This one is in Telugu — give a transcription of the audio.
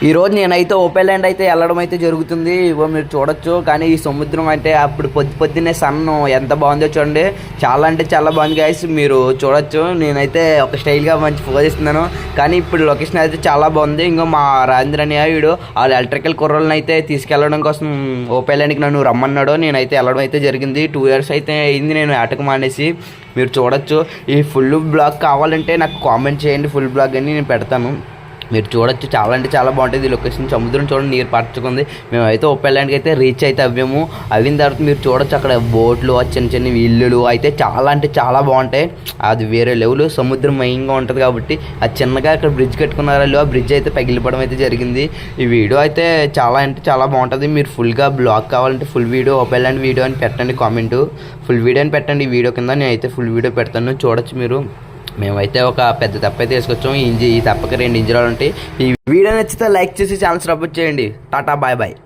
ఈరోజు నేనైతే ఓపెన్ ల్యాండ్ అయితే వెళ్ళడం అయితే జరుగుతుంది. ఇవో మీరు చూడొచ్చు. కానీ ఈ సముద్రం అంటే అప్పుడు పొద్దున్నే సన్ను ఎంత బాగుందో చూడండి. చాలా అంటే చాలా బాగుంది గైస్, మీరు చూడొచ్చు. నేనైతే ఒక స్టైల్గా మంచి పోజ్ ఇస్తున్నాను. కానీ ఇప్పుడు లొకేషన్ అయితే చాలా బాగుంది. ఇంకో మా రాజేంద్ర అనే వీడు వాళ్ళ ఎలక్ట్రికల్ కుర్రోళ్ళని అయితే తీసుకెళ్ళడం కోసం ఓపెన్ ల్యాండ్కి నన్ను రమ్మన్నాడు. నేనైతే వెళ్ళడం అయితే జరిగింది. 2 years అయితే అయింది నేను ఆటకు మానేసి. మీరు చూడొచ్చు. ఈ ఫుల్ బ్లాగ్ కావాలంటే నాకు కామెంట్ చేయండి, ఫుల్ బ్లాగ్ అని నేను పెడతాను. మీరు చూడొచ్చు. చాలా అంటే చాలా బాగుంటుంది ఈ లొకేషన్. సముద్రం చూడండి, నీరు పరచుకుంది. మేమైతే ఓపెన్ ల్యాండ్కి అయితే రీచ్ అయితే అవ్వాము. అయిన తర్వాత మీరు చూడొచ్చు అక్కడ బోట్లు, చిన్న చిన్న ఇల్లులు అయితే చాలా అంటే చాలా బాగుంటాయి. అది వేరే లెవెల్. సముద్రం మెయిన్గా ఉంటుంది కాబట్టి అది చిన్నగా అక్కడ బ్రిడ్జ్ కట్టుకున్నారో ఆ బ్రిడ్జ్ అయితే పగిలిపోవడం అయితే జరిగింది. ఈ వీడియో అయితే చాలా అంటే చాలా బాగుంటుంది. మీరు ఫుల్గా బ్లాగ్ కావాలంటే full video open land video అని పెట్టండి, కామెంట్ ఫుల్ వీడియో అని పెట్టండి. ఈ వీడియో కింద నేనైతే ఫుల్ వీడియో పెడతాను, చూడొచ్చు మీరు. మేమైతే ఒక పెద్ద తప్ప అయితే తీసుకొచ్చాం. ఈ తప్పకి 2 ఇంజిన్లు ఉంటాయి. ఈ వీడియో నచ్చితే లైక్ చేసి ఛానల్ సపోర్ట్ చేయండి. Tata bye bye.